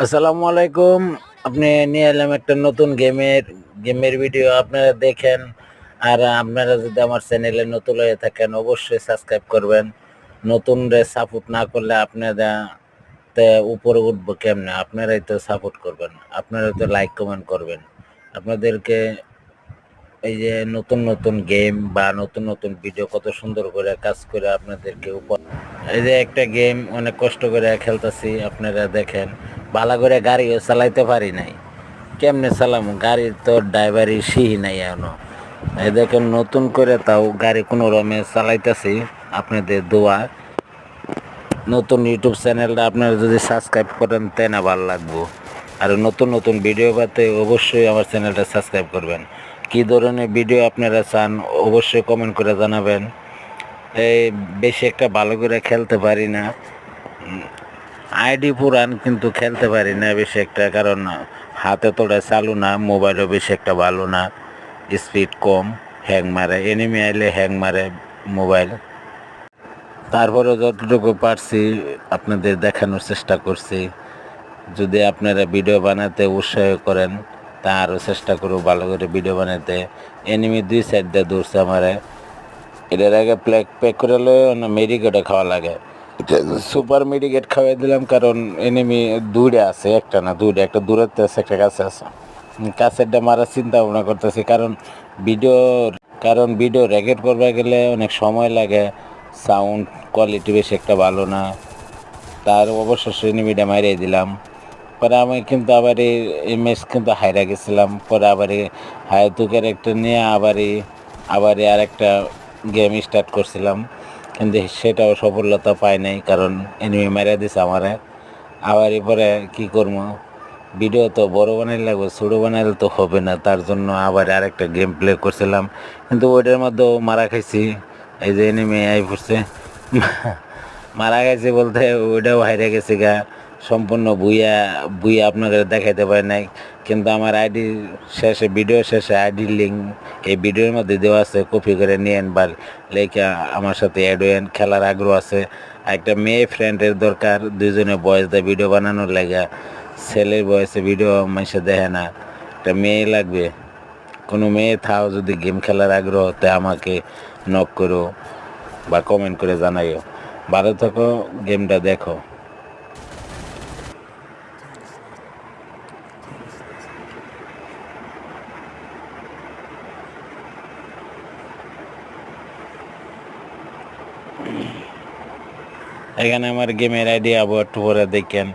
আসসালামু আলাইকুম। আপনি নিয়ে এলাম একটা নতুন গেমের ভিডিও আপনারা দেখেন। আর আপনারা যদি আমার চ্যানেলে নতুন হয়ে থাকেন অবশ্যই সাবস্ক্রাইব করবেন। নতুনরে সাপোর্ট না করলে আপনারা তে উপরে উঠবো কেমনে? আপনারাই তো সাপোর্ট করবেন। আপনারা তো লাইক কমেন্ট করবেন। আপনাদেরকে এই যে নতুন গেম বা নতুন ভিডিও কত সুন্দর করে কাজ করে আপনাদেরকে এই যে একটা গেম অনেক কষ্ট করে খেলতেছি আপনারা দেখেন। ভালো করে গাড়িও চালাইতে পারি নাই, কেমনে চালামু? গাড়ির তো ড্রাইভারই শিহি নাই এখনো। এই দেখেন নতুন করে তাও গাড়ি কোনো রমে চালাইতেছি আপনাদের দোয়া। নতুন ইউটিউব চ্যানেলটা আপনারা যদি সাবস্ক্রাইব করেন তাই না ভালো লাগবো। আর নতুন ভিডিও পাতে অবশ্যই আমার চ্যানেলটা সাবস্ক্রাইব করবেন। কী ধরনের ভিডিও আপনারা চান অবশ্যই কমেন্ট করে জানাবেন। এই বেশি একটা ভালো করে খেলতে পারি না, আইডি পুরান কিন্তু খেলতে পারি না বেশি একটা, কারণ হাতে তোড়া চালু না, মোবাইলও বেশি একটা ভালো না, স্পিড কম, হ্যাং মারে, এনিমি আইলে হ্যাং মারে মোবাইল। তারপরে যতটুকু পারছি আপনাদের দেখানোর চেষ্টা করছি। যদি আপনারা ভিডিও বানাতে উৎসাহ করেন তা আরও চেষ্টা করব ভালো করে ভিডিও বানাতে। এনিমি 2 সাইড দিয়ে দৌড়ছে আমারে, এটার আগে প্যাক করে না মেডিকেটে খাওয়া লাগে। সুপার মেডিকেট খাওয়াই দিলাম, কারণ এনিমি দূরে আছে, একটা না দুইটা, একটা দূরত্বে আছে একটা কাছে আছে। কাছেরটা মারার চিন্তা ভাবনা করতেছি, ভিডিও ভিডিও রেকর্ড করতে গেলে অনেক সময় লাগে, সাউন্ড কোয়ালিটি বেশি একটা ভালো না। তার অবশেষে এনিমিটা মারিয়ে দিলাম। পরে আমি কিন্তু আবার এই ম্যাচ কিন্তু হাইরা গেছিলাম। পরে আবার হায়াতু ক্যারেক্টার নিয়ে আবার আর একটা গেম স্টার্ট করছিলাম, কিন্তু সেটাও সফলতা পায় নাই, কারণ এনিমি মেরে দিছে আমারে। আবার এরপরে কী করবো, ভিডিও তো বড় বানাই লাগবে, ছোটো বানাইলে তো হবে না। তার জন্য আবার আরেকটা গেম প্লে করছিলাম, কিন্তু ওইটার মধ্যেও মারা খাইছি। এই যে এনিমি আই পড়ছে, মারা গেছে বলতে ওইটাও হাইরে গেছে গা সম্পূর্ণ। বুইয়া আপনাদের দেখাইতে পারে নাই, কিন্তু আমার ভিডিও শেষে আইডির লিঙ্ক এই ভিডিওর মধ্যে দেওয়া আছে, কপি করে নিয়েন বা লেখা আমার সাথে অ্যাড হয়েন। খেলার আগ্রহ আছে, একটা মেয়ে ফ্রেন্ডের দরকার, দুজনে বয়স দেয় ভিডিও বানানোর লেগা। ছেলের বয়সে ভিডিও মানুষে দেখে না, একটা মেয়ে লাগবে। কোনো মেয়ে থাও যদি গেম খেলার আগ্রহ, তে আমাকে নক করো বা কমেন্ট করে জানাইও। ভালো থাকো, গেমটা দেখো। এখানে আমার গেমের আইডি আবার একটু পরে দেখেন।